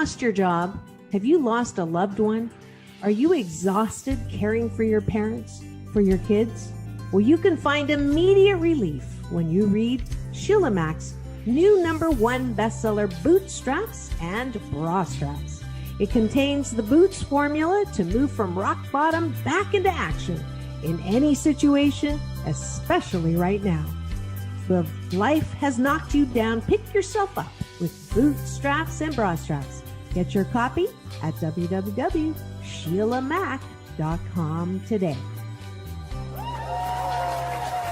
lost your job? Have you lost a loved one? Are you exhausted caring for your parents, for your kids? Well, you can find immediate relief when you read SHEILA'S new #1 bestseller, Bootstraps and Bra Straps. It contains the Boots formula to move from rock bottom back into action in any situation, especially right now. If life has knocked you down, pick yourself up with Bootstraps and Bra Straps. Get your copy at www.SHEILAMAC.com today.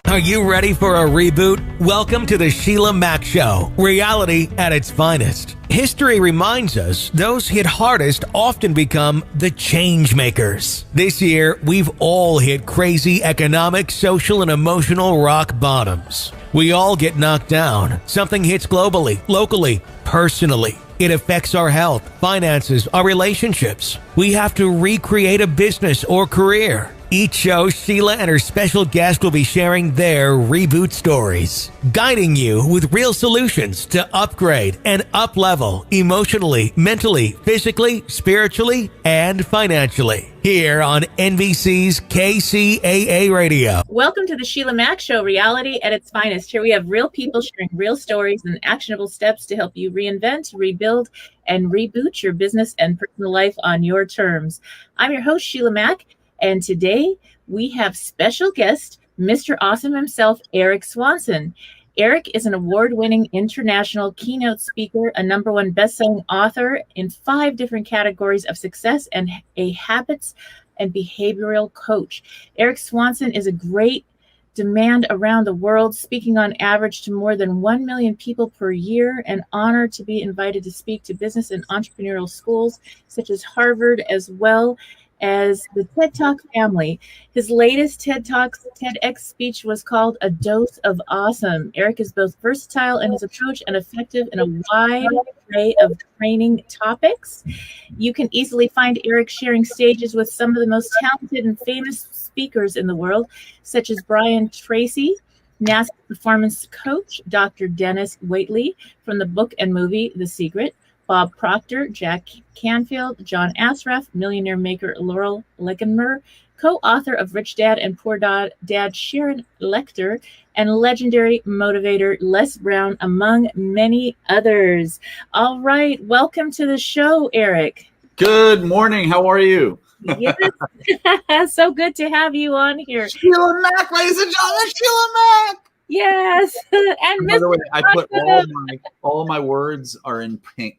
Are you ready for a reboot? Welcome to the Sheila Mac Show, reality at its finest. History reminds us those hit hardest often become the change makers. This year, we've all hit crazy economic, social, and emotional rock bottoms. We all get knocked down. Something hits globally, locally, personally. It affects our health, finances, our relationships. We have to recreate a business or career. Each show, Sheila and her special guest will be sharing their reboot stories, guiding you with real solutions to upgrade and up-level emotionally, mentally, physically, spiritually, and financially. Here on NBC's KCAA Radio. Welcome to the Sheila Mac Show, reality at its finest. Here we have real people sharing real stories and actionable steps to help you reinvent, rebuild, and reboot your business and personal life on your terms. I'm your host, Sheila Mac. And today we have special guest, Mr. Awesome himself, Eric Swanson. Eric is an award-winning international keynote speaker, a #1 best-selling author in 5 different categories of success, and a habits and behavioral coach. Eric Swanson is a great demand around the world, speaking on average to more than 1 million people per year, and honored to be invited to speak to business and entrepreneurial schools such as Harvard, as well as the TED Talk family. His latest TEDx speech was called A Dose of Awesome. Eric is both versatile in his approach and effective in a wide array of training topics. You can easily find Eric sharing stages with some of the most talented and famous speakers in the world, such as Brian Tracy, NASA performance coach, Dr. Dennis Waitley from the book and movie The Secret, Bob Proctor, Jack Canfield, John Asraf, millionaire maker Laurel Leckenmer, co-author of Rich Dad and Poor Dad Sharon Lechter, and legendary motivator Les Brown, among many others. All right, welcome to the show, Eric. Good morning. How are you? Yes, so good to have you on here. Sheila Mac, ladies and gentlemen, Sheila Mac. Yes, and by the way, I put all my words are in pink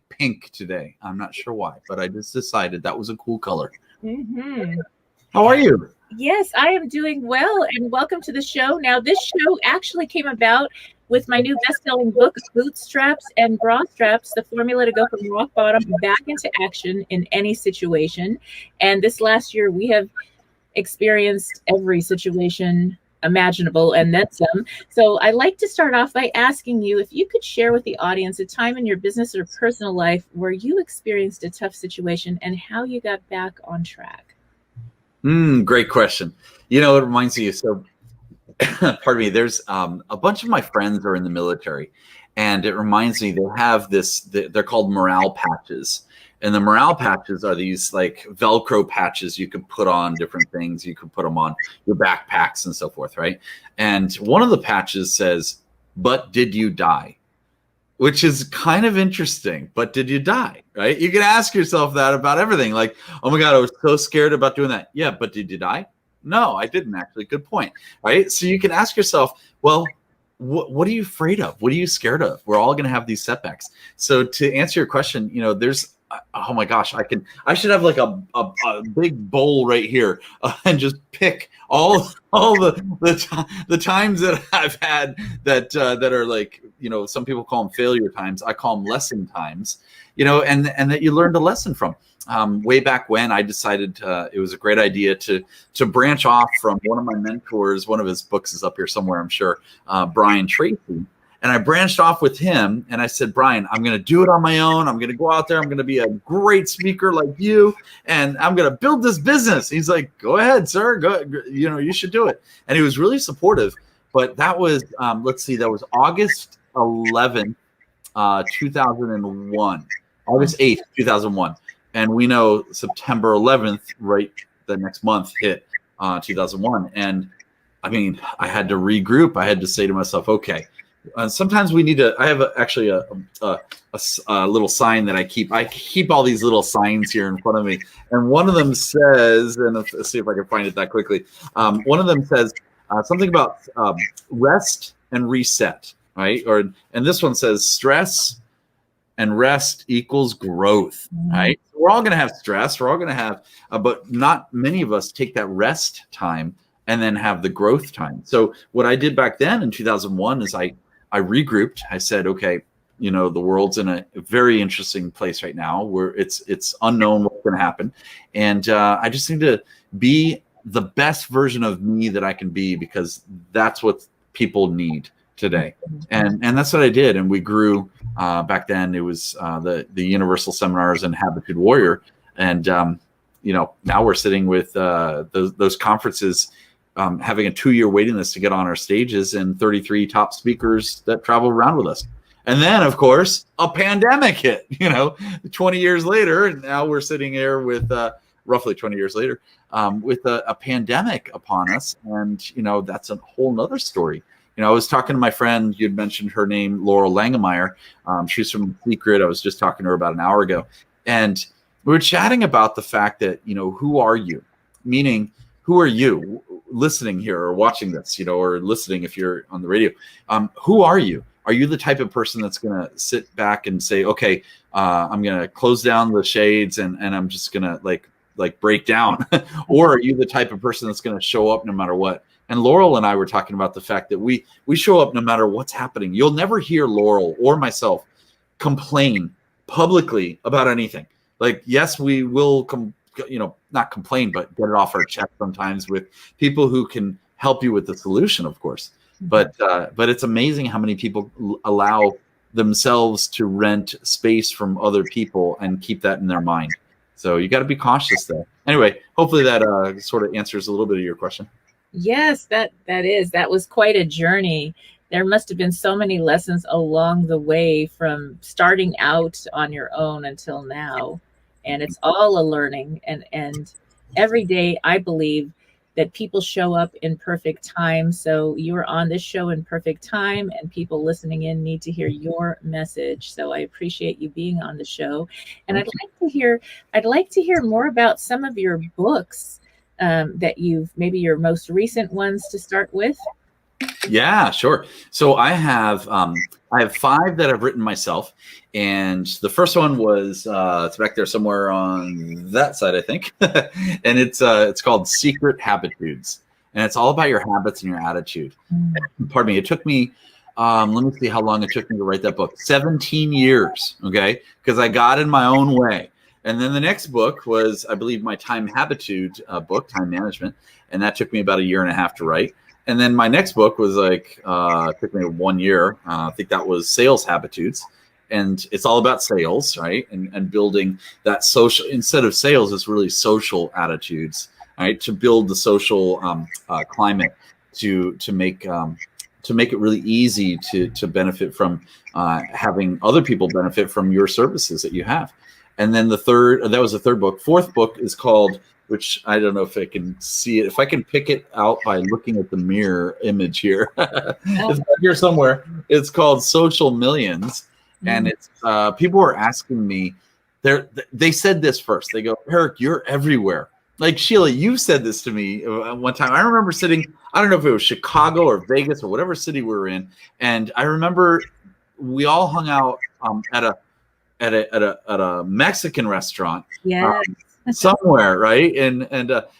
today. I'm not sure why, but I just decided that was a cool color. Mm-hmm. How are you? Yes, I am doing well, and welcome to the show. Now, this show actually came about with my new best-selling book, Bootstraps and Bra Straps, the formula to go from rock bottom back into action in any situation. And this last year, we have experienced every situation imaginable and then some. So I like to start off by asking you if you could share with the audience a time in your business or personal life where you experienced a tough situation and how you got back on track. Great question. You know, it reminds me, so pardon me, there's a bunch of my friends are in the military, and it reminds me they have this, they're called morale patches. And the morale patches are these like Velcro patches you can put on different things. You can put them on your backpacks and so forth, right? And one of the patches says, "But did you die?" Which is kind of interesting. But did you die, right? You can ask yourself that about everything. Like, oh my God, I was so scared about doing that. Yeah, but did you die? No, I didn't actually. Good point, right? So you can ask yourself, well, what are you afraid of? What are you scared of? We're all going to have these setbacks. So to answer your question, you know, there's, oh my gosh, I should have like a big bowl right here and just pick all the times that I've had that are like, you know, some people call them failure times. I call them lesson times, you know, and that you learned a lesson from. Way back when I decided it was a great idea to branch off from one of my mentors. One of his books is up here somewhere, I'm sure, Brian Tracy. And I branched off with him and I said, Brian, I'm going to do it on my own. I'm going to go out there. I'm going to be a great speaker like you. And I'm going to build this business. He's like, go ahead, sir. Go, you know, you should do it. And he was really supportive. But that was, let's see, that was August 11th, 2001. August 8th, 2001. And we know September 11th, right, the next month hit 2001. And I mean, I had to regroup. I had to say to myself, okay, sometimes we need to, I have actually a little sign that I keep. I keep all these little signs here in front of me. And one of them says, and let's see if I can find it that quickly. One of them says something about rest and reset, right? And this one says stress and rest equals growth, right? We're all going to have stress. We're all going to have, but not many of us take that rest time and then have the growth time. So what I did back then in 2001 is I regrouped. I said, okay, you know, the world's in a very interesting place right now where it's unknown what's going to happen. And I just need to be the best version of me that I can be, because that's what people need today. And that's what I did. And we grew back then. It was the Universal Seminars and Habitude Warrior. And, you know, now we're sitting with those conferences, having a 2-year waiting list to get on our stages, and 33 top speakers that travel around with us. And then, of course, a pandemic hit, you know, 20 years later. And now we're sitting here with roughly 20 years later with a pandemic upon us. And, you know, that's a whole nother story. You know, I was talking to my friend, you'd mentioned her name, Laurel Langemeyer. She's from Secret. I was just talking to her about an hour ago. And we were chatting about the fact that, you know, who are you? Meaning, who are you listening here or watching this, you know, or listening if you're on the radio? Who are you? Are you the type of person that's going to sit back and say, okay, I'm going to close down the shades and I'm just going to like break down? Or are you the type of person that's going to show up no matter what? And Laurel and I were talking about the fact that we show up no matter what's happening. You'll never hear Laurel or myself complain publicly about anything. Like, yes, we will not complain, but get it off our chest sometimes with people who can help you with the solution, of course. But it's amazing how many people allow themselves to rent space from other people and keep that in their mind. So you got to be cautious there. Anyway, hopefully that sort of answers a little bit of your question. Yes, that was quite a journey. There must have been so many lessons along the way from starting out on your own until now. And it's all a learning. And every day I believe that people show up in perfect time. So you are on this show in perfect time, and people listening in need to hear your message. So I appreciate you being on the show. And I'd like to hear more about some of your books that maybe your most recent ones to start with. Yeah, sure. So I have 5 that I've written myself, and the first one was it's back there somewhere on that side, I think, and it's called Secret Habitudes, and it's all about your habits and your attitude. Pardon me. It took me let me see how long it took me to write that book. 17 years, okay, because I got in my own way. And then the next book was, I believe, my Time Habitude book, Time Management, and that took me about 1.5 years to write. And then my next book was took me 1 year. I think that was Sales Habitudes. And it's all about sales, right? And building that social, instead of sales, it's really social attitudes, right? To build the social climate to make it really easy to benefit from having other people benefit from your services that you have. And then that was the third book. Fourth book is called, which I don't know if I can see it. If I can pick it out by looking at the mirror image here, it's back here somewhere. It's called Social Millions. And it's people were asking me, they said this first. They go, Eric, you're everywhere. Like, Sheila, you said this to me one time. I remember sitting, I don't know if it was Chicago or Vegas or whatever city we were in. And I remember we all hung out at a Mexican restaurant. Yeah. Somewhere, right? And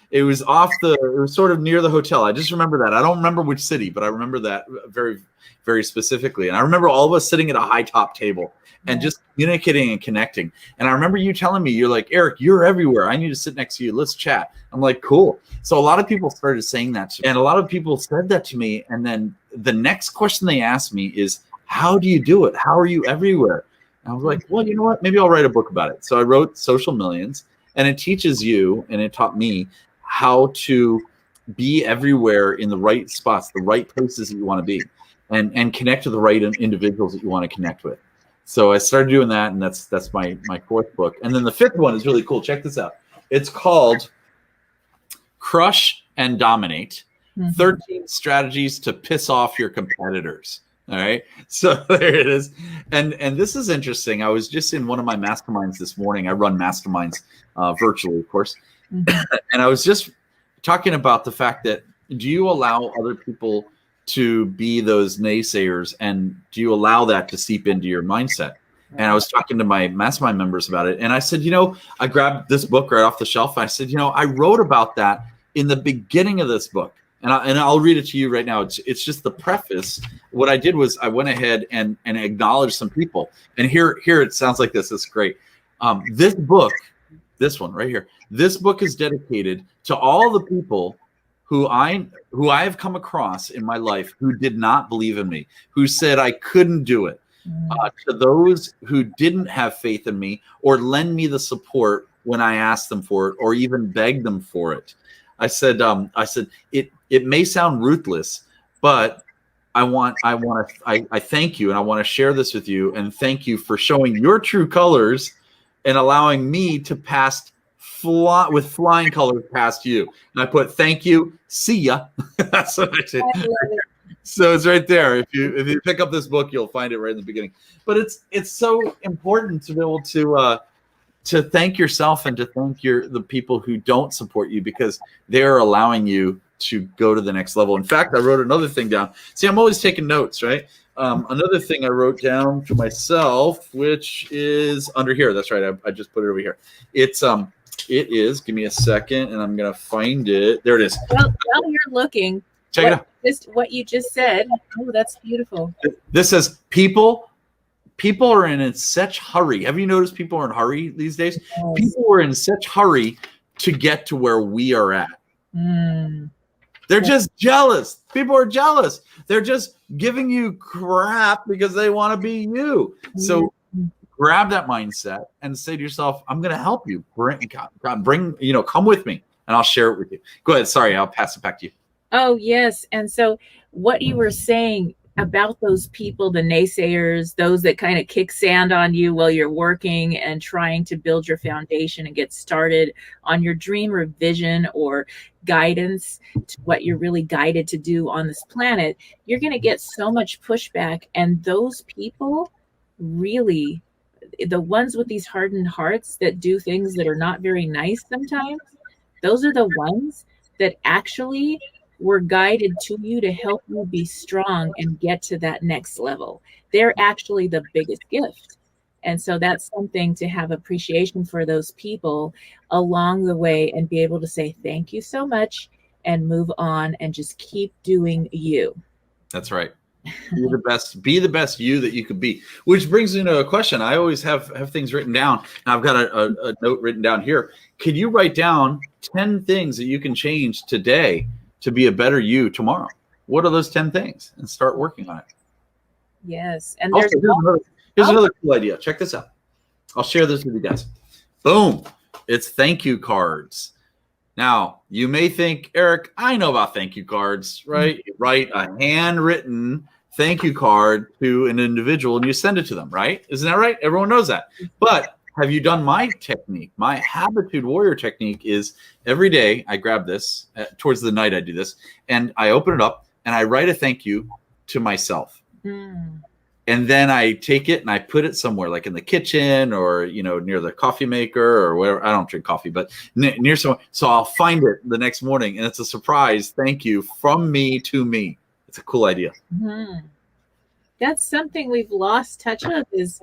it was it was sort of near the hotel. I just remember that. I don't remember which city, but I remember that very, very specifically. And I remember all of us sitting at a high top table and just communicating and connecting. And I remember you telling me, you're like, Eric, you're everywhere. I need to sit next to you. Let's chat. I'm like, cool. So a lot of people started saying that to me, and a lot of people said that to me. And then the next question they asked me is, how do you do it? How are you everywhere? And I was like, well, you know what? Maybe I'll write a book about it. So I wrote Social Millions. And it teaches you, and it taught me, how to be everywhere in the right spots, the right places that you want to be, and connect to the right individuals that you want to connect with. So I started doing that, and that's my fourth book. And then the fifth one is really cool. Check this out. It's called Crush and Dominate: 13 Strategies to Piss Off Your Competitors. All right. So there it is. And this is interesting. I was just in one of my masterminds this morning. I run masterminds virtually, of course. And I was just talking about the fact that, do you allow other people to be those naysayers, and do you allow that to seep into your mindset? And I was talking to my mastermind members about it. And I said, I grabbed this book right off the shelf. I said, I wrote about that in the beginning of this book. And I'll read it to you right now. It's just the preface. What I did was I went ahead and acknowledged some people. And here it sounds like this. It's great. This book, this one right here, this book is dedicated to all the people who I have come across in my life who did not believe in me, who said I couldn't do it. To those who didn't have faith in me or lend me the support when I asked them for it or even begged them for it. I said it may sound ruthless, but I thank you, and I want to share this with you, and thank you for showing your true colors and allowing me to pass with flying colors past you. And I put thank you, see ya. That's what I said. So it's right there. If you pick up this book, you'll find it right in the beginning. But it's so important to be able to thank yourself and to thank the people who don't support you, because they're allowing you to go to the next level. In fact, I wrote another thing down. See, I'm always taking notes, right? Another thing I wrote down for myself, which is under here. That's right. I just put it over here. It is. Give me a second, and I'm gonna find it. There it is. Well, while you're looking, check it out. Just what you just said. Oh, that's beautiful. This says people are in such hurry. Have you noticed people are in hurry these days? Yes. People are in such hurry to get to where we are at. They're just jealous. People are jealous. They're just giving you crap because they want to be you. So grab that mindset and say to yourself, I'm going to help you. Bring, come with me, and I'll share it with you. Go ahead. Sorry, I'll pass it back to you. Oh, yes. And so what you were saying about those people, the naysayers, those that kind of kick sand on you while you're working and trying to build your foundation and get started on your dream or vision or guidance to what you're really guided to do on this planet, you're going to get so much pushback. And those people, really, the ones with these hardened hearts that do things that are not very nice sometimes, those are the ones that actually were guided to you to help you be strong and get to that next level. They're actually the biggest gift. And so that's something to have appreciation for those people along the way and be able to say, thank you so much, and move on and just keep doing you. That's right. Be the best you that you could be, which brings me to a question. I always have things written down, and I've got a note written down here. Can you write down 10 things that you can change today to be a better you tomorrow? What are those 10 things? And start working on it. Yes. And also, here's another cool idea. Check this out. I'll share this with you guys. Boom. It's thank you cards. Now, you may think, Eric, I know about thank you cards, right? You write a handwritten thank you card to an individual and you send it to them, right? Isn't that right? Everyone knows that. But have you done my technique? My Habitude Warrior technique is every day I grab this, towards the night I do this, and I open it up and I write a thank you to myself. And then I take it and I put it somewhere, like in the kitchen or, near the coffee maker or whatever. I don't drink coffee, but near somewhere. So I'll find it the next morning, and it's a surprise thank you from me to me. It's a cool idea. That's something we've lost touch of, is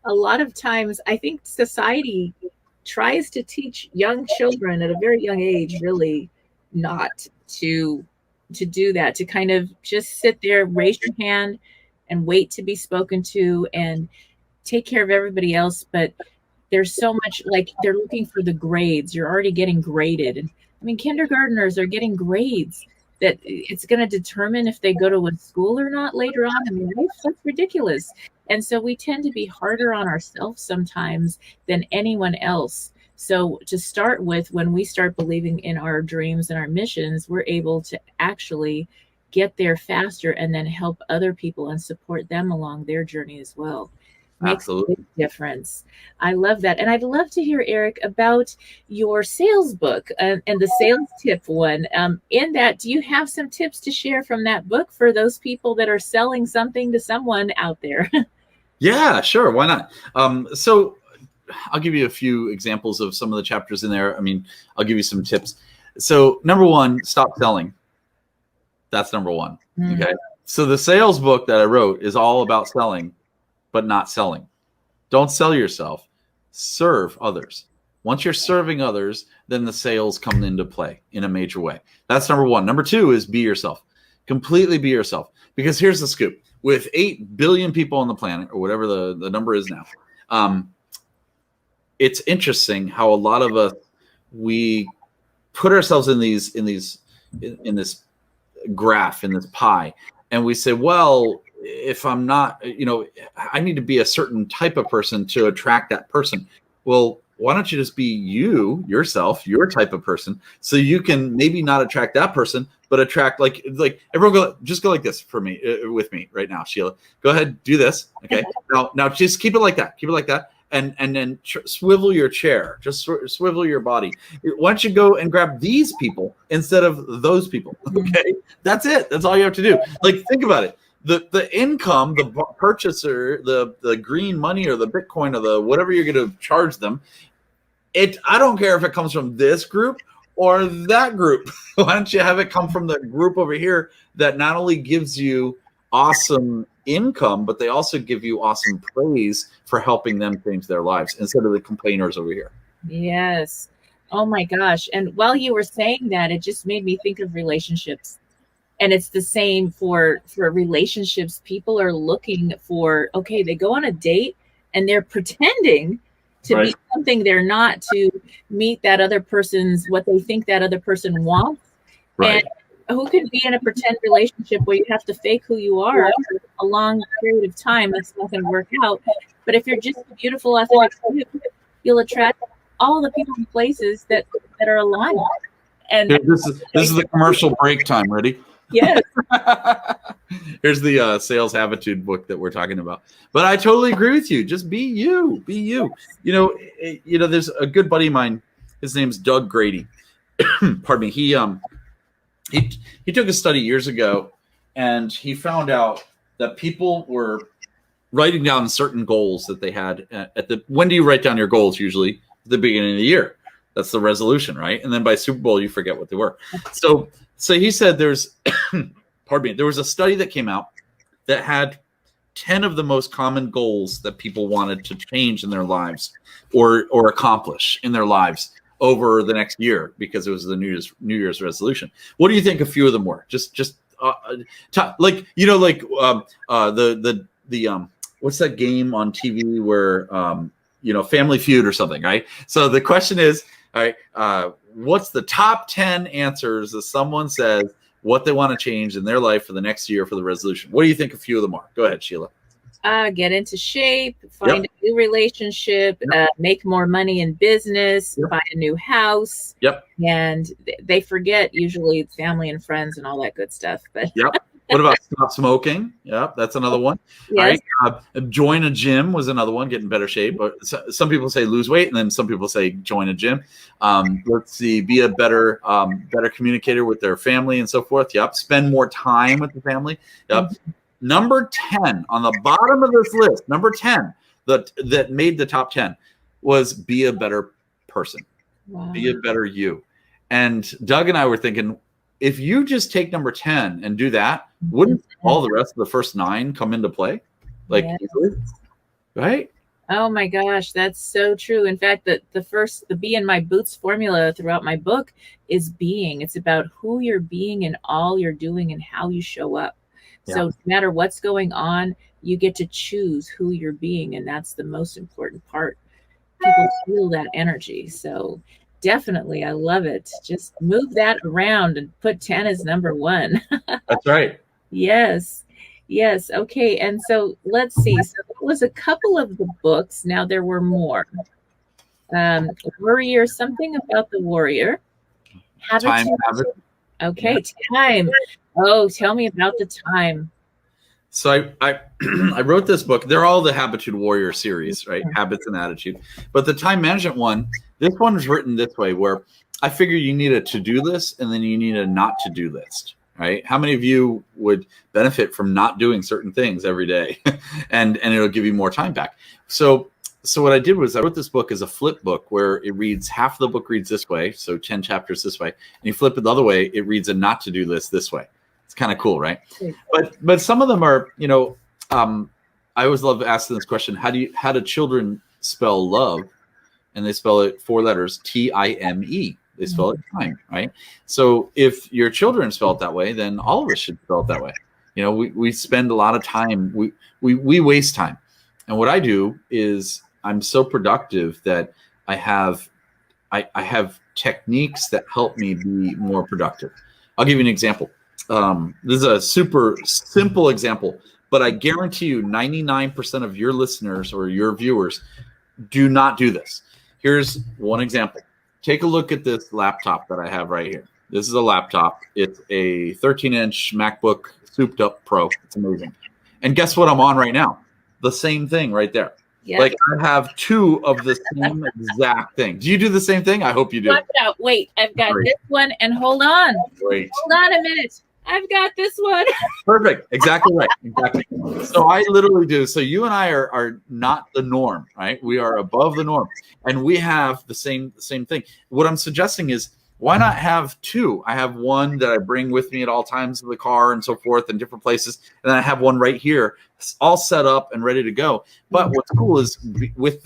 a lot of times I think society tries to teach young children at a very young age, really not to do that, to kind of just sit there, raise your hand and wait to be spoken to and take care of everybody else. But there's so much, like, they're looking for the grades. You're already getting graded. And I mean, kindergartners are getting grades that it's going to determine if they go to a school or not later on in life. That's ridiculous. And so we tend to be harder on ourselves sometimes than anyone else. So to start with, when we start believing in our dreams and our missions, we're able to actually get there faster and then help other people and support them along their journey as well. Makes a Absolutely. big difference. I love that. And I'd love to hear, Eric, about your sales book and the sales tip one. In that, do you have some tips to share from that book for those people that are selling something to someone out there? Yeah, sure. Why not? So I'll give you a few examples of some of the chapters in there. I mean, I'll give you some tips. So number one, stop selling. That's number one. Okay. So the sales book that I wrote is all about selling, but not selling. Don't sell yourself. Serve others. Once you're serving others, then the sales come into play in a major way. That's number one. Number two is be yourself. Completely be yourself. Because here's the scoop. With 8 billion people on the planet, or whatever the number is now, it's interesting how a lot of us, we put ourselves in this graph, in this pie, and we say, well, if I'm not, I need to be a certain type of person to attract that person. Well, why don't you just be yourself, your type of person, so you can maybe not attract that person, but attract like everyone go like this for me, with me right now, Sheila. Go ahead, do this. Okay. Now just keep it like that. Keep it like that. And then swivel your chair, just swivel your body. Why don't you go and grab these people instead of those people? Okay. That's it. That's all you have to do. Like, think about it. The income, the purchaser, the green money or the Bitcoin or the whatever you're going to charge them, I don't care if it comes from this group or that group. Why don't you have it come from the group over here that not only gives you awesome income, but they also give you awesome praise for helping them change their lives instead of the complainers over here. Yes. Oh my gosh. And while you were saying that, it just made me think of relationships. And it's the same for relationships. People are looking for, okay, they go on a date and they're pretending to Right. be something they're not, to meet that other person's, what they think that other person wants. Right. And who can be in a pretend relationship where you have to fake who you are for a long period of time? That's not going to work out. But if you're just a beautiful, authentic you, you'll attract all the people and places that are aligned. And This is the commercial break time. Ready? yes. Here's the sales habitude book that we're talking about. But I totally agree with you. Just be you. Be you. There's a good buddy of mine. His name's Doug Grady. Pardon me. He took a study years ago, and he found out that people were writing down certain goals that they had when do you write down your goals? Usually at the beginning of the year. That's the resolution, right? And then by Super Bowl, you forget what they were. So he said there was a study that came out that had 10 of the most common goals that people wanted to change in their lives or accomplish in their lives over the next year, because it was the New Year's resolution. What do you think a few of them were? What's that game on TV where Family Feud or something, right? So the question is, all right, what's the top 10 answers that someone says what they want to change in their life for the next year for the resolution? What do you think a few of them are? Go ahead, Sheila. Get into shape, find a new relationship, make more money in business, buy a new house. Yep. And they forget usually family and friends and all that good stuff. But What about stop smoking? Yep, that's another one. Yes. All right. Join a gym was another one. Get in better shape. But some people say lose weight, and then some people say join a gym. Let's see, be a better communicator with their family and so forth. Yep. Spend more time with the family. Yep. Mm-hmm. Number 10 on the bottom of this list, number 10 that made the top 10 was be a better person. Wow. Be a better you. And Doug and I were thinking, if you just take number 10 and do that, wouldn't all the rest of the first 9 come into play? Easily? Right? Oh my gosh, that's so true. In fact, the be in my boots formula throughout my book is being. It's about who you're being and all you're doing and how you show up. Yeah. So no matter what's going on, you get to choose who you're being. And that's the most important part. People feel that energy. So definitely, I love it. Just move that around and put 10 as number 1. That's right. Yes. Okay. And so let's see. So it was a couple of the books. Now there were more. Warrior, something about the warrior. Time. Okay. Time. Oh, tell me about the time. So I I wrote this book. They're all the Habitude Warrior series, right? Habits and Attitude. But the time management one, this one is written this way, where I figure you need a to-do list and then you need a not to-do list, right? How many of you would benefit from not doing certain things every day, and it'll give you more time back? So what I did was I wrote this book as a flip book, where it reads, half the book reads this way, so 10 chapters this way, and you flip it the other way, it reads a not to-do list this way. It's kind of cool, right? But some of them are, I always love asking this question: how do children spell love? And they spell it 4 letters, T-I-M-E. They spell it time, right? So if your children spell it that way, then all of us should spell it that way. We spend a lot of time. We waste time, and what I do is I'm so productive that I have techniques that help me be more productive. I'll give you an example. This is a super simple example, but I guarantee you 99% of your listeners or your viewers do not do this. Here's one example. Take a look at this laptop that I have right here. This is a laptop. It's a 13-inch MacBook Souped Up Pro. It's amazing. And guess what I'm on right now? The same thing right there. Yep. Like, I have 2 of the same exact thing. Do you do the same thing? I hope you do. Watch out. Wait, I've got this one, and hold on. Wait. Hold on a minute. I've got this one. Perfect. Exactly right. Exactly. So I literally do. So you and I are not the norm, right? We are above the norm, and we have the same thing. What I'm suggesting is, why not have 2? I have one that I bring with me at all times in the car and so forth in different places. And then I have one right here, all set up and ready to go. But what's cool is with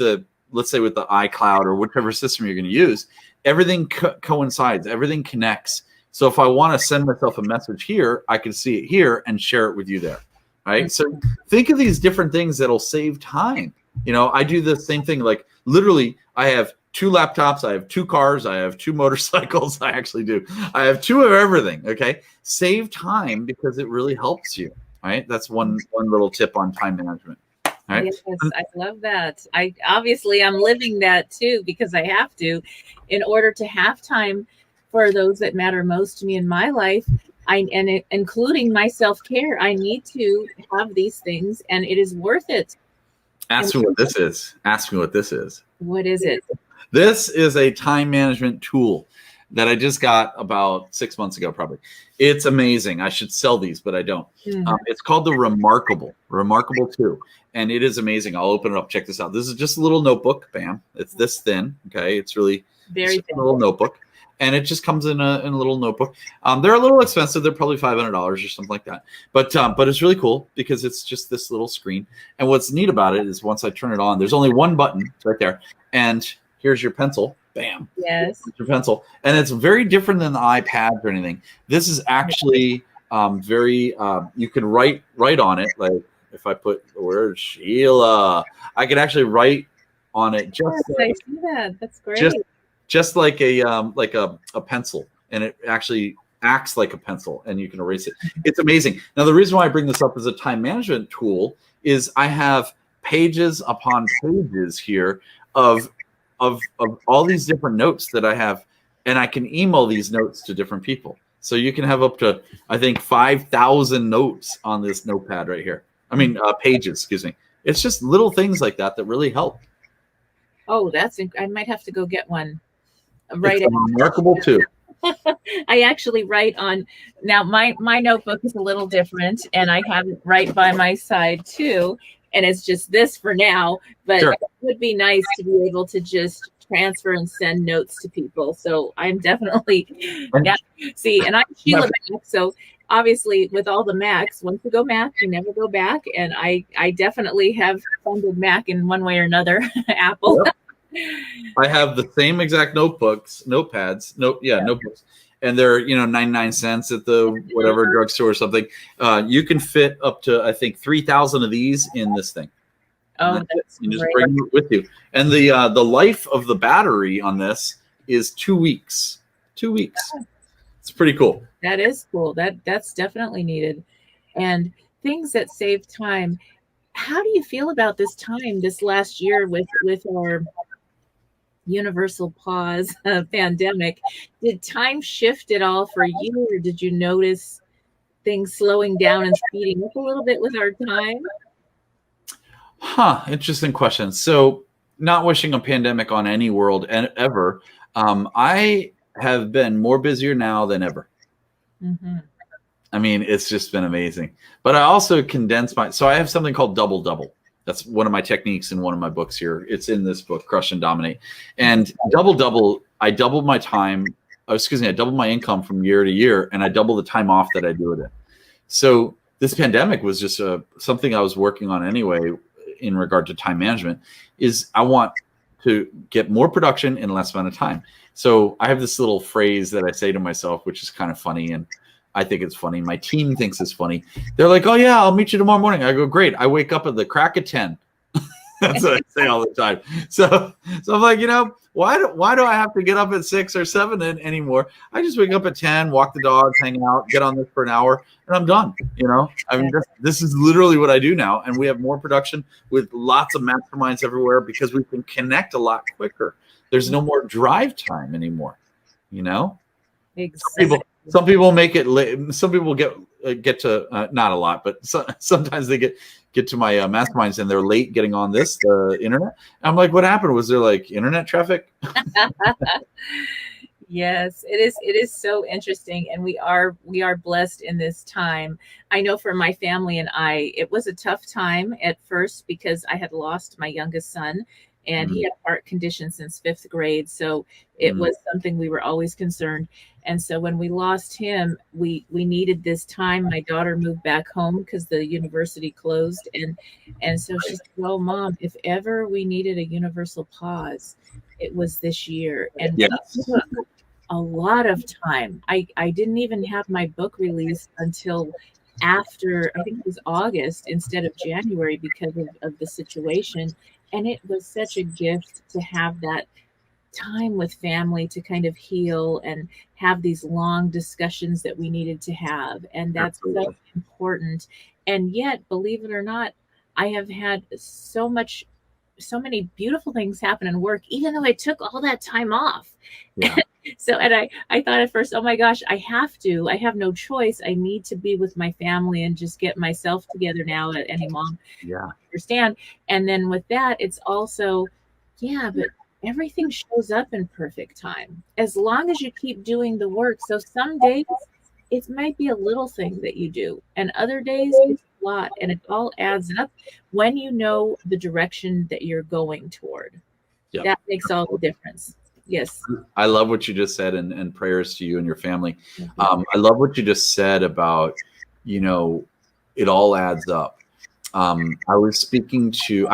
let's say with the iCloud or whichever system you're going to use, everything coincides, everything connects. So if I want to send myself a message here, I can see it here and share it with you there, right? So think of these different things that'll save time. I do the same thing. Like, literally, I have 2 laptops, I have 2 cars, I have 2 motorcycles. I actually do. I have 2 of everything. Okay, save time because it really helps you. Right? That's one little tip on time management. Right? Yes, I love that. I'm living that too, because I have to, in order to have time for those that matter most to me in my life, and including my self-care. I need to have these things, and it is worth it. Ask me what this is. Ask me what this is. What is it? This is a time management tool that I just got about 6 months ago, probably. It's amazing. I should sell these, but I don't. It's called the Remarkable 2, and it is amazing. I'll open it up. Check this out. This is just a little notebook. Bam. It's this thin. Okay. It's really very thin. A little notebook. And it just comes in a little notebook. They're a little expensive. They're probably $500 or something like that. But it's really cool because it's just this little screen. And what's neat about it is once I turn it on, there's only one button right there. And here's your pencil. Bam. Yes. Your pencil. And it's very different than the iPads or anything. This is actually very, you can write on it. Like if I put the word Sheila, I can actually write on it. I see that. That's great. Just like a pencil, and it actually acts like a pencil, and you can erase it. It's amazing. Now, the reason why I bring this up as a time management tool is I have pages upon pages here of all these different notes that I have, and I can email these notes to different people. So you can have up to, I think, 5,000 notes on this notepad right here. I mean, pages, excuse me. It's just little things like that really help. Oh, I might have to go get one. Right. It's Remarkable 2. I actually write on, now my notebook is a little different, and I have it right by my side too. And it's just this for now, but It would be nice to be able to just transfer and send notes to people. So I'm definitely, and I'm Sheila Mac. So obviously with all the Macs, once you go Mac, you never go back. And I definitely have funded Mac in one way or another, Apple. Yep. I have the same exact notepads, notebooks, and they're 99 cents at the whatever drugstore or something. You can fit up to, I think, 3,000 of these in this thing. Oh, that's you just bring it with you. And the life of the battery on this is 2 weeks. 2 weeks. It's pretty cool. That is cool. That's definitely needed. And things that save time. How do you feel about this time this last year with our universal pause pandemic? Did time shift at all for you, or did you notice things slowing down and speeding up a little bit with our time? Interesting question. So, not wishing a pandemic on any world ever. I have been more busier now than ever. Mm-hmm. I mean, it's just been amazing. But I also condense so I have something called double double. That's one of my techniques in one of my books here. It's in this book, Crush and Dominate. And double double, I doubled my time. I doubled my income from year to year, and I doubled the time off that I do it in. So this pandemic was just something I was working on anyway in regard to time management. Is I want to get more production in less amount of time. So I have this little phrase that I say to myself, which is kind of funny, and I think it's funny. My team thinks it's funny. They're like, "Oh yeah, I'll meet you tomorrow morning." I go, "Great." I wake up at the crack of 10. That's what I say all the time. So I'm like, why do I have to get up at 6 or 7 anymore? I just wake up at 10, walk the dogs, hang out, get on this for an hour, and I'm done. I mean, this is literally what I do now, and we have more production with lots of masterminds everywhere because we can connect a lot quicker. There's no more drive time anymore. Exactly. Some people make it late. Some people get to not a lot, but sometimes they get to my masterminds and they're late getting on the internet. I'm like, what happened? Was there like internet traffic? Yes, it is so interesting, and we are blessed in this time. I know for my family and I, it was a tough time at first because I had lost my youngest son, and he had a heart condition since 5th grade. So it was something we were always concerned. And so when we lost him, we needed this time. My daughter moved back home because the university closed. And so she said, "Well, Mom, if ever we needed a universal pause, it was this year." And yes. It took a lot of time. I didn't even have my book released until after, I think it was August instead of January because of the situation. And it was such a gift to have that time with family to kind of heal and have these long discussions that we needed to have. And that's so important. And yet, believe it or not, I have had so many beautiful things happen in work, even though I took all that time off. Yeah. So, and I thought at first, oh my gosh, I have no choice. I need to be with my family and just get myself together now. Any mom, understand. And then with that, it's also, but everything shows up in perfect time as long as you keep doing the work. So some days it might be a little thing that you do, and other days it's a lot, and it all adds up when you know the direction that you're going toward. Yep. That makes all the difference. Yes. I love what you just said, and prayers to you and your family. I love what you just said about, it all adds up. I was speaking to,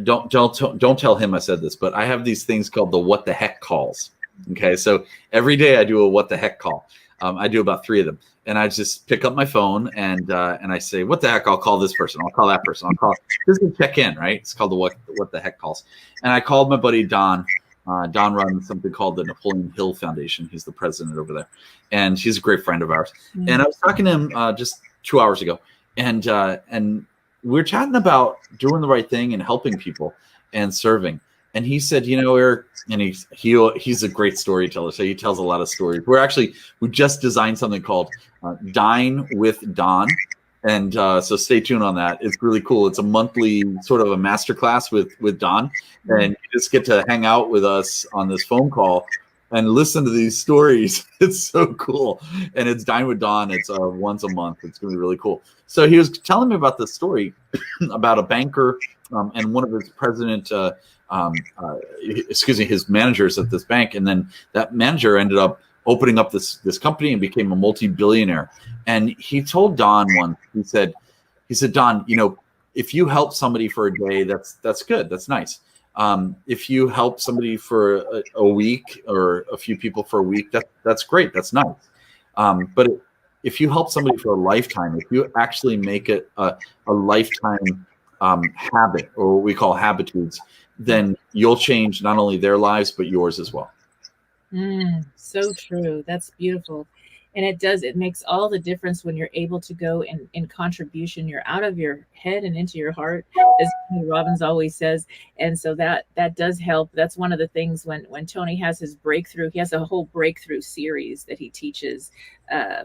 don't tell him I said this, but I have these things called the what the heck calls. Okay. So every day I do a what the heck call. I do about 3 of them, and I just pick up my phone and I say, what the heck, I'll call this person. I'll call that person. I'll call this is check in, right? It's called the what the heck calls. And I called my buddy, Don. Don runs something called the Napoleon Hill Foundation. He's the president over there, and he's a great friend of ours. Mm-hmm. And I was talking to him just 2 hours ago, and we were chatting about doing the right thing and helping people and serving. And he said, Eric, and he's a great storyteller, so he tells a lot of stories. We just designed something called Dine with Don. And so stay tuned on that. It's really cool. It's a monthly sort of a masterclass with Don. And you just get to hang out with us on this phone call and listen to these stories. It's so cool. And it's Dine with Don. It's once a month. It's going to be really cool. So he was telling me about this story about a banker and one of his his managers at this bank. And then that manager ended up opening up this company and became a multi-billionaire. And he told Don once, he said, Don, if you help somebody for a day, that's good. That's nice. If you help somebody for a week or a few people for a week, that's great. That's nice. But if you help somebody for a lifetime, if you actually make it a lifetime habit, or what we call habitudes, then you'll change not only their lives, but yours as well. So true. That's beautiful. And it makes all the difference when you're able to go in contribution. You're out of your head and into your heart, as Tony Robbins always says. And so that does help. That's one of the things when Tony has his breakthrough, he has a whole breakthrough series that he teaches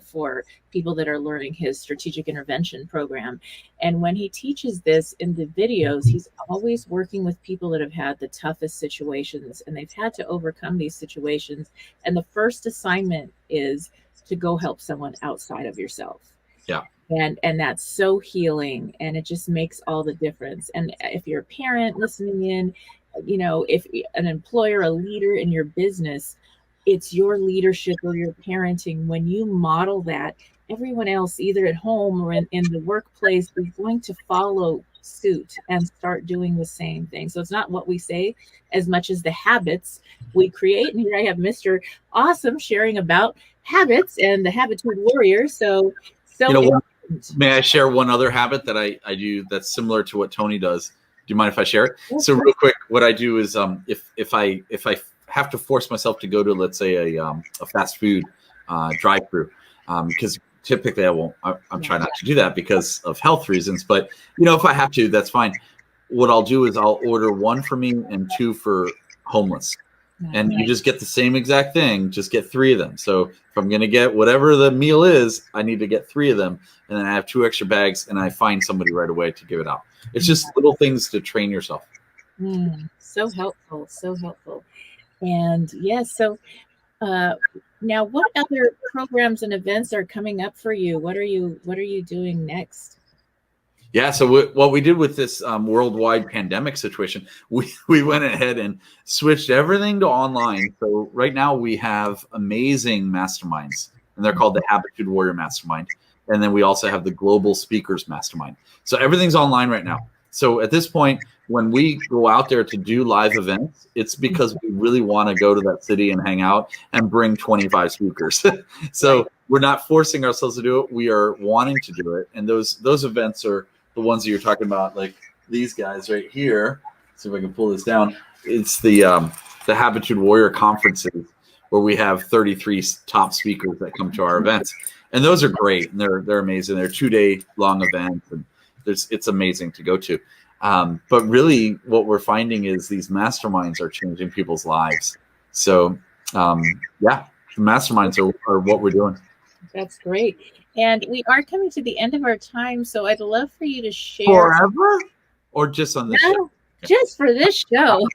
for people that are learning his strategic intervention program. And when he teaches this in the videos, he's always working with people that have had the toughest situations, and they've had to overcome these situations. And the first assignment is to go help someone outside of yourself. Yeah. And that's so healing, and it just makes all the difference. And if you're a parent listening in, if an employer, a leader in your business, it's your leadership or your parenting. When you model that, everyone else, either at home or in the workplace, is going to follow suit and start doing the same thing. So it's not what we say as much as the habits we create. And here I have Mr. Awesome sharing about habits and the Habitude Warrior. So may I share one other habit that I do that's similar to what Tony does? Do you mind if I share it? So real quick, what I do is if I have to force myself to go to, let's say, a fast food drive-through, because typically I'm trying not to do that because of health reasons. But if I have to, that's fine. What I'll do is I'll order 1 for me and 2 for homeless. And you just get the same exact thing, just get 3 of them. So if I'm going to get whatever the meal is, I need to get 3 of them. And then I have 2 extra bags, and I find somebody right away to give it out. It's just little things to train yourself. So helpful. So helpful. And yes, so now what other programs and events are coming up for you? What are you doing next? Yeah, so what we did with this worldwide pandemic situation, we went ahead and switched everything to online. So right now we have amazing masterminds, and they're called the Habitude Warrior Mastermind. And then we also have the Global Speakers Mastermind. So everything's online right now. So at this point, when we go out there to do live events, it's because we really want to go to that city and hang out and bring 25 speakers. So we're not forcing ourselves to do it. We are wanting to do it. And those events are the ones that you're talking about, like these guys right here. See if I can pull this down. It's the Habitude Warrior conferences, where we have 33 top speakers that come to our events, and those are great. And they're amazing. They're 2-day long events, and it's amazing to go to. But really, what we're finding is these masterminds are changing people's lives. So the masterminds are what we're doing. That's great. And we are coming to the end of our time, so I'd love for you to share. Forever? Or just on this show? Just for this show.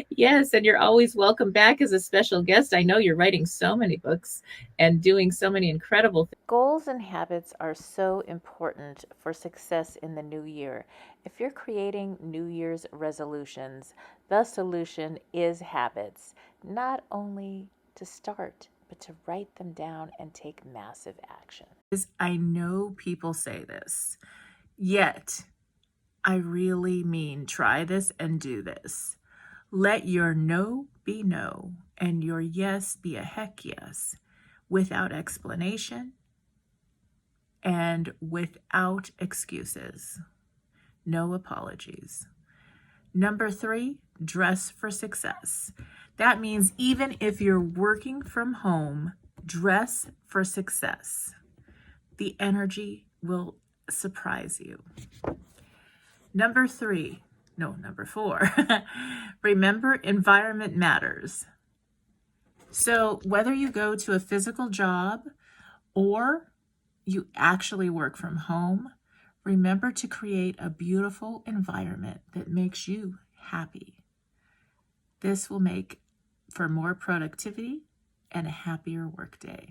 Yes, and you're always welcome back as a special guest. I know you're writing so many books and doing so many incredible things. Goals and habits are so important for success in the new year. If you're creating New Year's resolutions, the solution is habits, not only to start, but to write them down and take massive action. I know people say this, yet I really mean try this and do this. Let your no be no and your yes be a heck yes, without explanation and without excuses. No apologies. Number 3, dress for success. That means even if you're working from home, dress for success. The energy will surprise you. Number 4, remember environment matters. So whether you go to a physical job or you actually work from home, remember to create a beautiful environment that makes you happy. This will make for more productivity and a happier workday.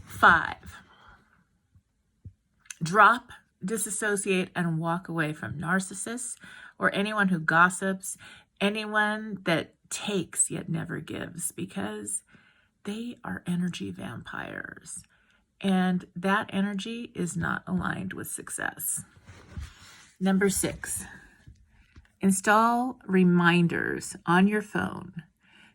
5, drop, disassociate, and walk away from narcissists or anyone who gossips, anyone that takes yet never gives, because they are energy vampires. And that energy is not aligned with success. Number 6, install reminders on your phone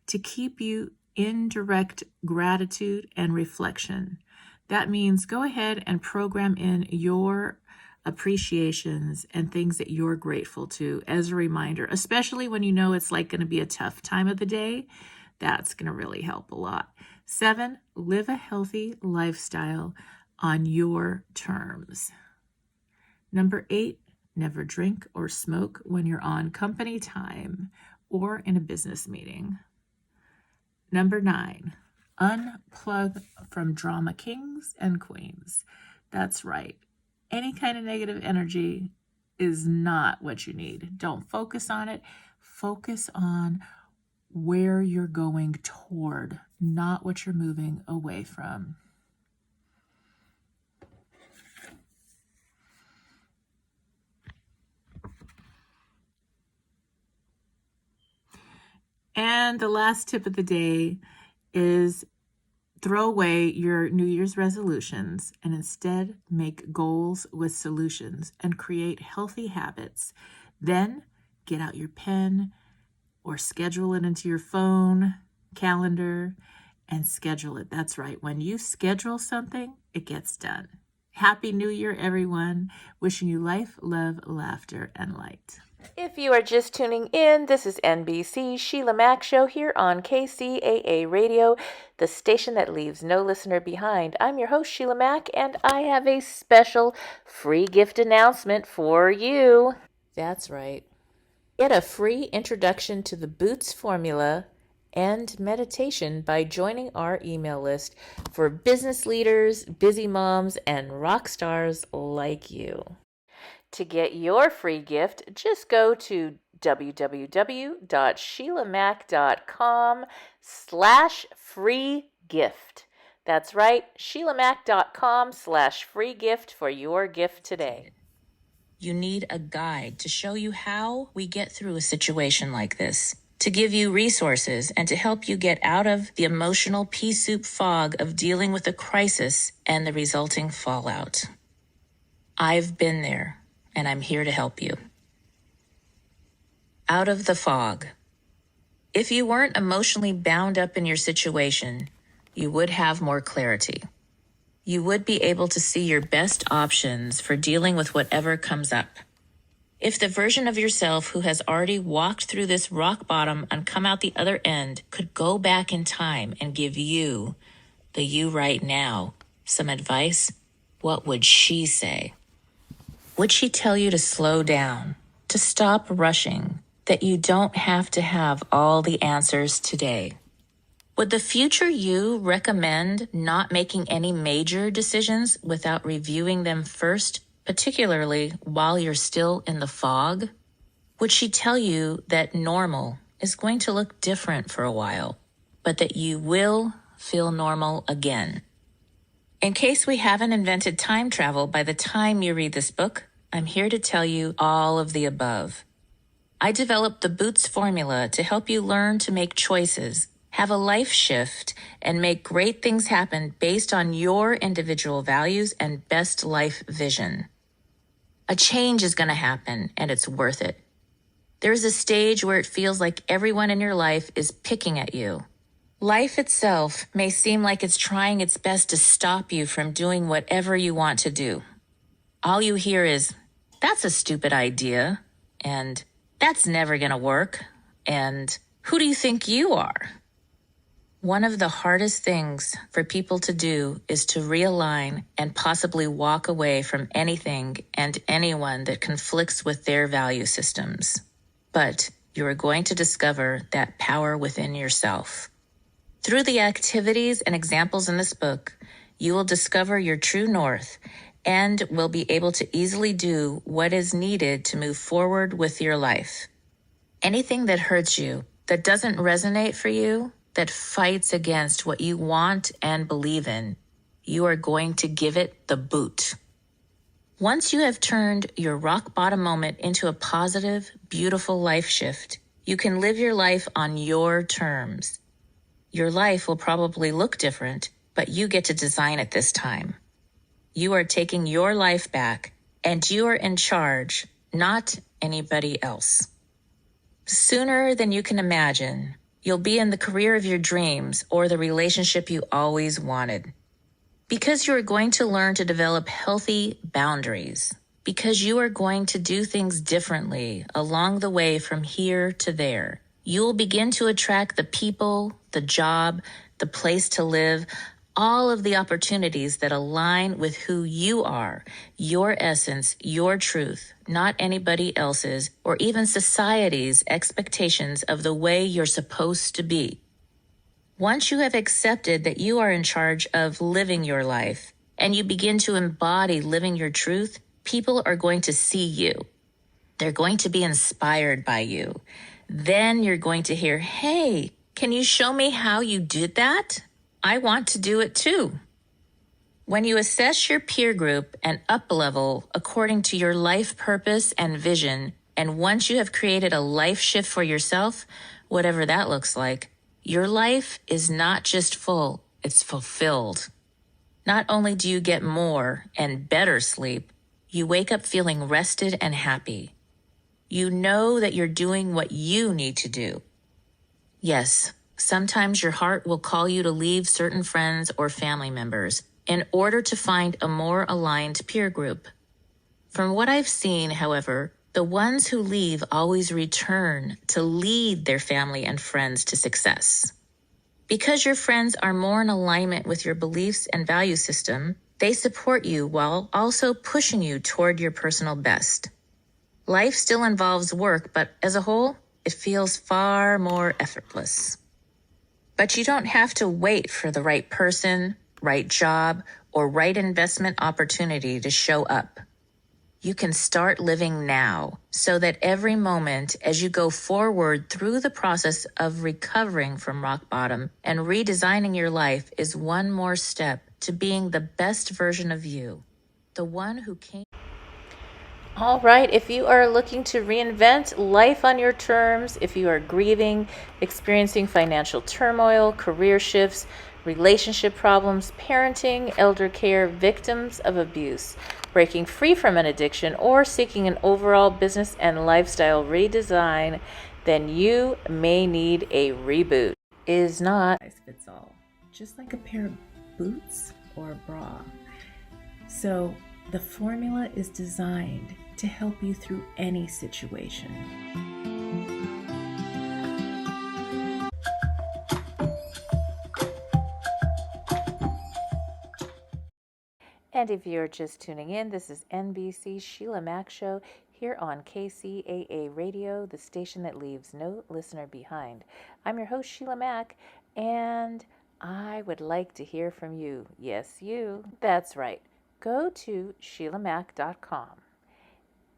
to keep you in direct gratitude and reflection. That means go ahead and program in your appreciations and things that you're grateful to as a reminder, especially when you know it's like going to be a tough time of the day. That's going to really help a lot. 7, live a healthy lifestyle on your terms. Number 8, never drink or smoke when you're on company time or in a business meeting. Number 9, unplug from drama kings and queens. That's right. Any kind of negative energy is not what you need. Don't focus on it. Focus on where you're going toward, not what you're moving away from. And the last tip of the day is throw away your New Year's resolutions and instead make goals with solutions and create healthy habits. Then get out your pen or schedule it into your phone, calendar, and schedule it. That's right. When you schedule something, it gets done. Happy New Year, everyone. Wishing you life, love, laughter, and light. If you are just tuning in, this is NBC's SHEILA'MACSHOW here on KCAA Radio, the station that leaves no listener behind. I'm your host, Sheila Mack, and I have a special free gift announcement for you. That's right. Get a free introduction to the Boots formula and meditation by joining our email list for business leaders, busy moms, and rock stars like you. To get your free gift, just go to www.sheilamac.com/free gift. That's right, sheilamac.com/free gift for your gift today. You need a guide to show you how we get through a situation like this, to give you resources and to help you get out of the emotional pea soup fog of dealing with a crisis and the resulting fallout. I've been there, and I'm here to help you. Out of the fog. If you weren't emotionally bound up in your situation, you would have more clarity. You would be able to see your best options for dealing with whatever comes up. If the version of yourself who has already walked through this rock bottom and come out the other end could go back in time and give you, the you right now, some advice, what would she say? Would she tell you to slow down, to stop rushing, that you don't have to have all the answers today? Would the future you recommend not making any major decisions without reviewing them first, particularly while you're still in the fog? Would she tell you that normal is going to look different for a while, but that you will feel normal again? In case we haven't invented time travel by the time you read this book, I'm here to tell you all of the above. I developed the Boots formula to help you learn to make choices, have a life shift, and make great things happen based on your individual values and best life vision. A change is going to happen, and it's worth it. There's a stage where it feels like everyone in your life is picking at you. Life itself may seem like it's trying its best to stop you from doing whatever you want to do. All you hear is, "That's a stupid idea," and "That's never going to work," and "Who do you think you are?" One of the hardest things for people to do is to realign and possibly walk away from anything and anyone that conflicts with their value systems. But you are going to discover that power within yourself. Through the activities and examples in this book, you will discover your true north and will be able to easily do what is needed to move forward with your life. Anything that hurts you, that doesn't resonate for you, that fights against what you want and believe in, you are going to give it the boot. Once you have turned your rock bottom moment into a positive, beautiful life shift, you can live your life on your terms. Your life will probably look different, but you get to design it this time. You are taking your life back, and you are in charge, not anybody else. Sooner than you can imagine, you'll be in the career of your dreams or the relationship you always wanted. Because you are going to learn to develop healthy boundaries. Because you are going to do things differently along the way from here to there. You'll begin to attract the people, the job, the place to live, all of the opportunities that align with who you are, your essence, your truth, not anybody else's or even society's expectations of the way you're supposed to be. Once you have accepted that you are in charge of living your life and you begin to embody living your truth, people are going to see you. They're going to be inspired by you. Then you're going to hear, "Hey, can you show me how you did that? I want to do it too." When you assess your peer group and up-level according to your life purpose and vision, and once you have created a life shift for yourself, whatever that looks like, your life is not just full, it's fulfilled. Not only do you get more and better sleep, you wake up feeling rested and happy. You know that you're doing what you need to do. Yes, sometimes your heart will call you to leave certain friends or family members in order to find a more aligned peer group. From what I've seen, however, the ones who leave always return to lead their family and friends to success. Because your friends are more in alignment with your beliefs and value system, they support you while also pushing you toward your personal best. Life still involves work, but as a whole, it feels far more effortless. But you don't have to wait for the right person, right job, or right investment opportunity to show up. You can start living now so that every moment as you go forward through the process of recovering from rock bottom and redesigning your life is one more step to being the best version of you, the one who came. All right, if you are looking to reinvent life on your terms, if you are grieving, experiencing financial turmoil, career shifts, relationship problems, parenting, elder care, victims of abuse, breaking free from an addiction, or seeking an overall business and lifestyle redesign, then you may need a reboot. Is not Fits all, just like a pair of boots or a bra. So the formula is designed to help you through any situation. And if you're just tuning in, this is NBC's SHEILA'S here on KCAA Radio, the station that leaves no listener behind. I'm your host, Sheila Mack, and I would like to hear from you. Yes, you. That's right. Go to SHEILAMAC.com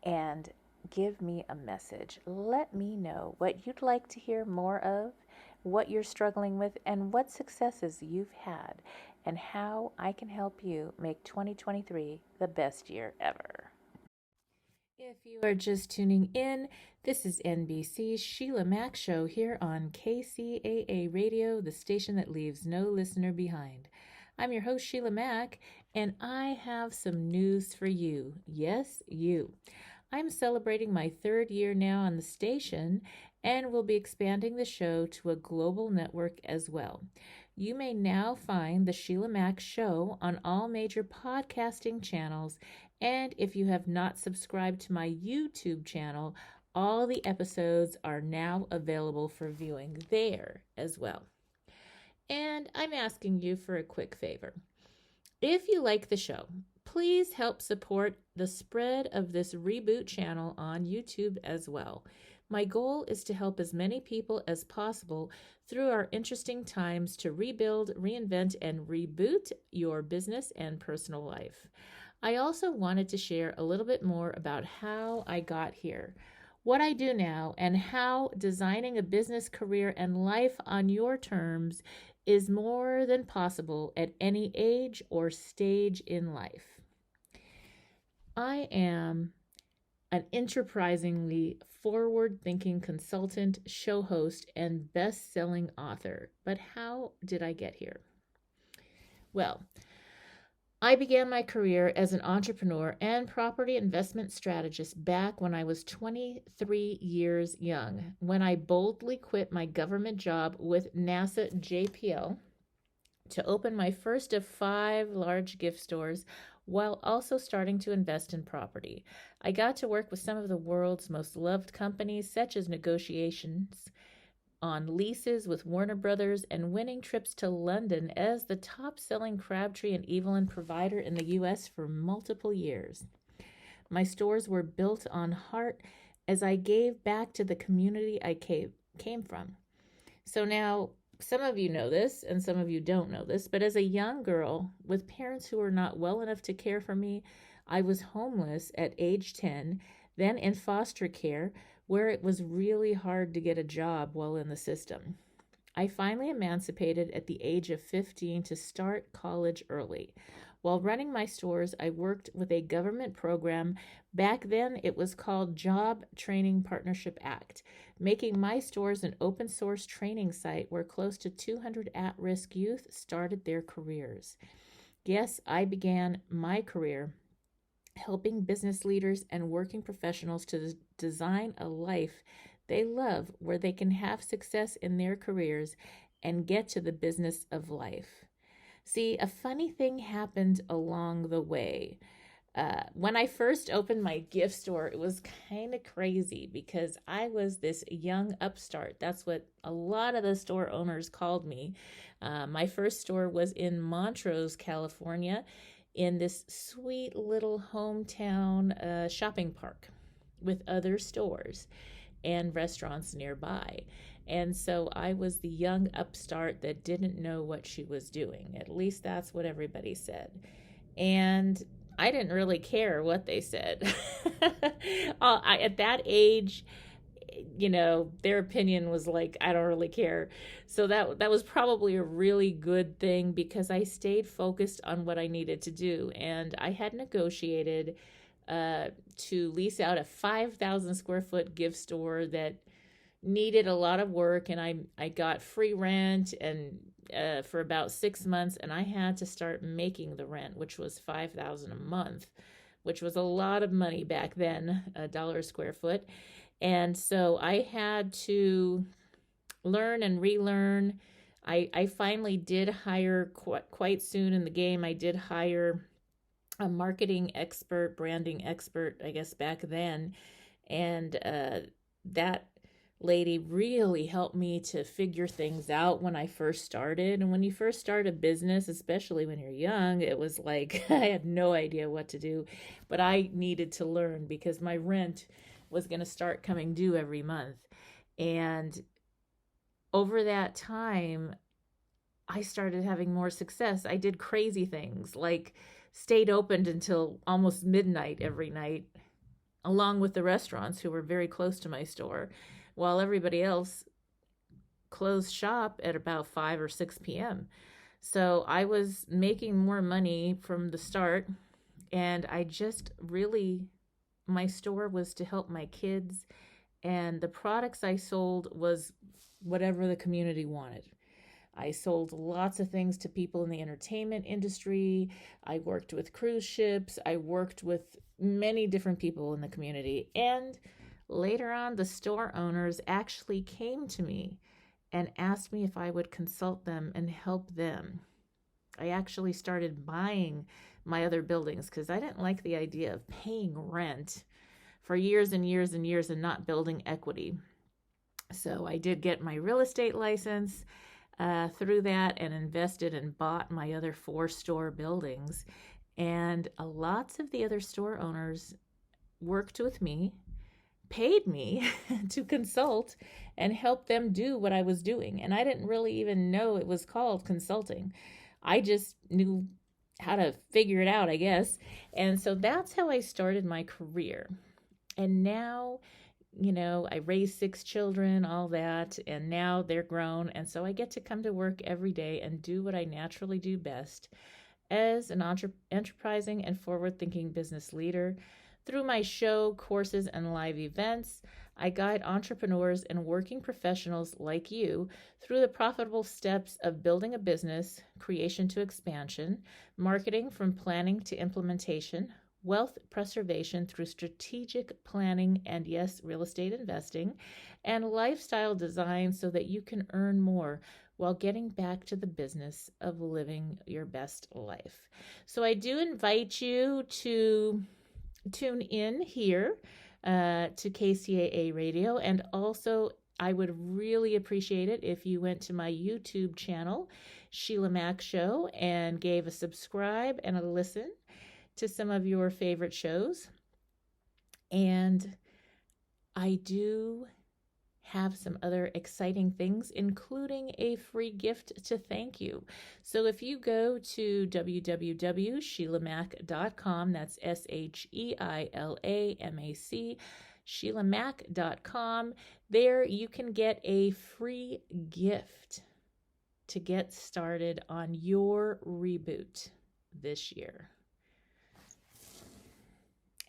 and give me a message. Let me know what you'd like to hear more of, what you're struggling with, and what successes you've had, and how I can help you make 2023 the best year ever. If you are just tuning in, this is NBC's Sheila Mack Show here on KCAA Radio, the station that leaves no listener behind. I'm your host, Sheila Mack, and I have some news for you. Yes, you. I'm celebrating my 3rd year now on the station and will be expanding the show to a global network as well. You may now find the Sheila Mack Show on all major podcasting channels, and if you have not subscribed to my YouTube channel, all the episodes are now available for viewing there as well. And I'm asking you for a quick favor. If you like the show, please help support the spread of this reboot channel on YouTube as well. My goal is to help as many people as possible through our interesting times to rebuild, reinvent, and reboot your business and personal life. I also wanted to share a little bit more about how I got here, what I do now, and how designing a business, career, and life on your terms is more than possible at any age or stage in life. I am an enterprisingly forward-thinking consultant, show host, and best-selling author. But how did I get here? Well, I began my career as an entrepreneur and property investment strategist back when I was 23 years young, when I boldly quit my government job with NASA JPL to open my first of 5 large gift stores while also starting to invest in property. I got to work with some of the world's most loved companies, such as Negotiations, on leases with Warner Brothers and winning trips to London as the top-selling Crabtree and Evelyn provider in the U.S. for multiple years. My stores were built on heart as I gave back to the community I came from. So now, some of you know this and some of you don't know this, but as a young girl with parents who were not well enough to care for me, I was homeless at age 10, then in foster care, where it was really hard to get a job while in the system. I finally emancipated at the age of 15 to start college early. While running my stores, I worked with a government program. Back then, it was called Job Training Partnership Act, making my stores an open source training site where close to 200 at-risk youth started their careers. Yes, I began my career helping business leaders and working professionals to design a life they love where they can have success in their careers and get to the business of life. See, a funny thing happened along the way. When I first opened my gift store, it was kind of crazy because I was this young upstart. That's what a lot of the store owners called me. My first store was in Montrose, California, in this sweet little hometown shopping park with other stores and restaurants nearby. And so I was the young upstart that didn't know what she was doing. At least that's what everybody said. And I didn't really care what they said. At that age, their opinion was like, I don't really care. So that was probably a really good thing because I stayed focused on what I needed to do. And I had negotiated to lease out a 5,000 square foot gift store that needed a lot of work, and I got free rent and for about 6 months, and I had to start making the rent, which was $5,000 a month, which was a lot of money back then, $1 a square foot. And so I had to learn and relearn. I finally did hire quite soon in the game. I did hire a marketing expert, branding expert, I guess back then. And that lady really helped me to figure things out when I first started. And when you first start a business, especially when you're young, it was like I had no idea what to do, but I needed to learn because my rent was going to start coming due every month. And over that time, I started having more success. I did crazy things like stayed open until almost midnight every night, along with the restaurants who were very close to my store, while everybody else closed shop at about 5 or 6 p.m. So I was making more money from the start, and I just really, my store was to help my kids, and the products I sold was whatever the community wanted. I sold lots of things to people in the entertainment industry. I worked with cruise ships. I worked with many different people in the community. And later on, the store owners actually came to me and asked me if I would consult them and help them. I actually started buying my other buildings because I didn't like the idea of paying rent for years and years and years and not building equity. So I did get my real estate license through that and invested and bought my other 4 store buildings. And lots of the other store owners worked with me, paid me to consult and help them do what I was doing. And I didn't really even know it was called consulting. I just knew how to figure it out, I guess. And so that's how I started my career. And now, I raised 6 children, all that, and now they're grown. And so I get to come to work every day and do what I naturally do best as an enterprising and forward-thinking business leader. Through my show, courses, and live events, I guide entrepreneurs and working professionals like you through the profitable steps of building a business, creation to expansion, marketing from planning to implementation, wealth preservation through strategic planning and, yes, real estate investing, and lifestyle design so that you can earn more while getting back to the business of living your best life. So I do invite you to tune in here to KCAA Radio and also I would really appreciate it if you went to my YouTube channel, SHEILA'MACSHOW, and gave a subscribe and a listen to some of your favorite shows. And I do have some other exciting things, including a free gift to thank you. So if you go to www.sheilamac.com, that's SHEILAMAC, SHEILAMAC.com, there you can get a free gift to get started on your reboot this year.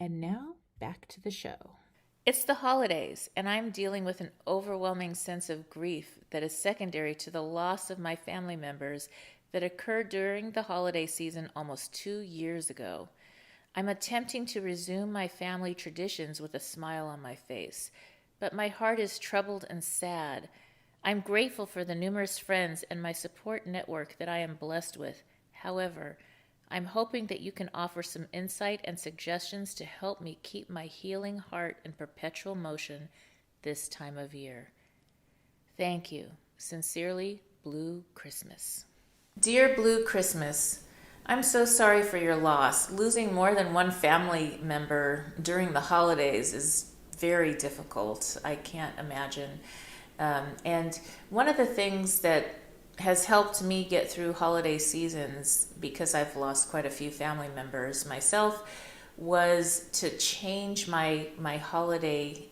And now back to the show. It's the holidays, and I'm dealing with an overwhelming sense of grief that is secondary to the loss of my family members that occurred during the holiday season almost 2 years ago. I'm attempting to resume my family traditions with a smile on my face, but my heart is troubled and sad. I'm grateful for the numerous friends and my support network that I am blessed with. However, I'm hoping that you can offer some insight and suggestions to help me keep my healing heart in perpetual motion this time of year. Thank you. Sincerely, Blue Christmas. Dear Blue Christmas, I'm so sorry for your loss. Losing more than one family member during the holidays is very difficult. I can't imagine. And one of the things that has helped me get through holiday seasons, because I've lost quite a few family members myself, was to change my holiday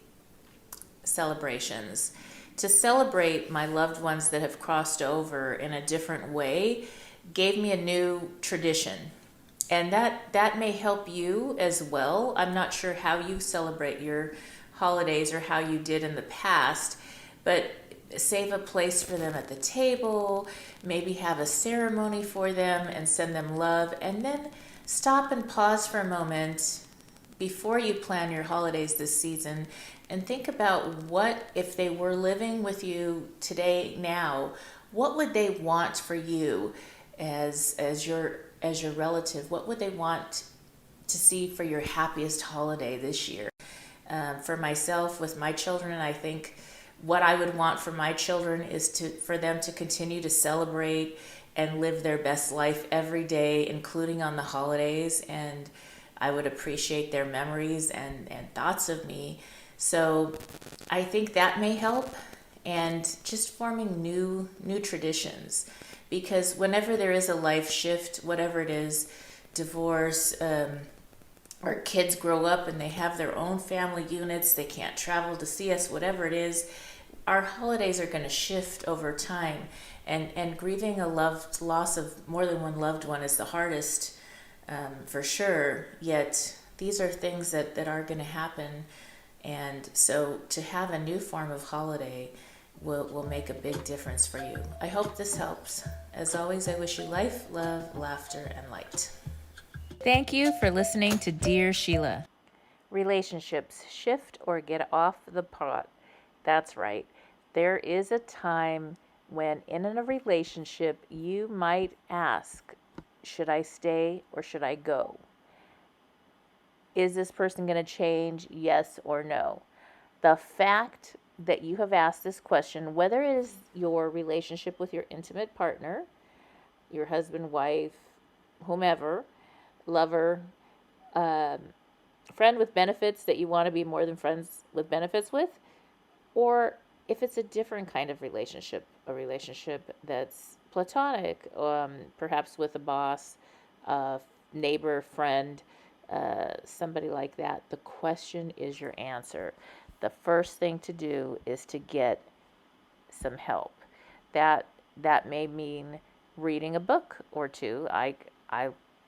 celebrations, to celebrate my loved ones that have crossed over in a different way, gave me a new tradition. And that may help you as well. I'm not sure how you celebrate your holidays or how you did in the past, but save a place for them at the table, maybe have a ceremony for them and send them love, and then stop and pause for a moment before you plan your holidays this season and think about what, if they were living with you today now, what would they want for you as your relative? What would they want to see for your happiest holiday this year? For myself, with my children, I think what I would want for my children is for them to continue to celebrate and live their best life every day, including on the holidays. And I would appreciate their memories and thoughts of me. So I think that may help. And just forming new traditions. Because whenever there is a life shift, whatever it is, divorce, or kids grow up and they have their own family units, they can't travel to see us, whatever it is, our holidays are going to shift over time. And grieving a loss of more than one loved one is the hardest, for sure. Yet these are things that are going to happen. And so to have a new form of holiday will make a big difference for you. I hope this helps. As always, I wish you life, love, laughter, and light. Thank you for listening to Dear Sheila. Relationships shift or get off the pot. That's right. There is a time when in a relationship you might ask, should I stay or should I go? Is this person going to change, yes or no? The fact that you have asked this question, whether it is your relationship with your intimate partner, your husband, wife, whomever, lover, friend with benefits that you want to be more than friends with benefits with, or if it's a different kind of relationship, a relationship that's platonic, perhaps with a boss, a neighbor, friend, somebody like that, the question is your answer. The first thing to do is to get some help. That may mean reading a book or two. I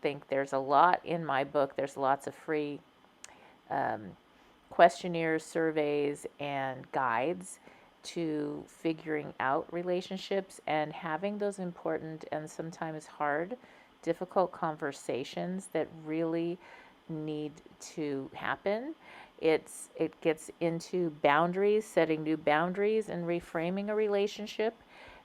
think there's a lot in my book. There's lots of free questionnaires, surveys, and guides to figuring out relationships and having those important and sometimes hard, difficult conversations that really need to happen. It gets into boundaries, setting new boundaries, and reframing a relationship.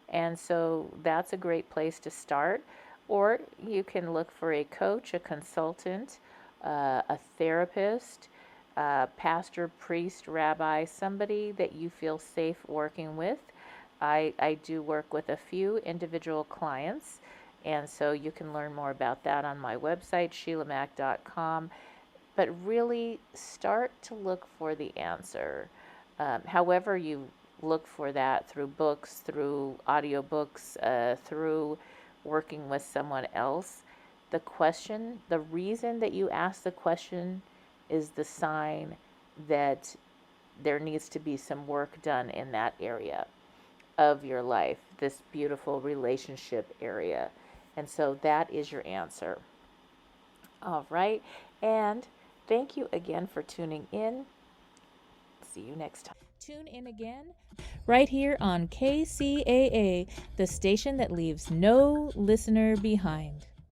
And so that's a great place to start. Or you can look for a coach, a consultant, a therapist, pastor, priest, rabbi, somebody that you feel safe working with. I do work with a few individual clients, and so you can learn more about that on my website, SHEILAMAC.com. But really start to look for the answer. However you look for that, through books, through audiobooks, through working with someone else, the reason that you ask the question is the sign that there needs to be some work done in that area of your life, this beautiful relationship area. And so that is your answer. All right. And thank you again for tuning in. See you next time. Tune in again right here on KCAA, the station that leaves no listener behind.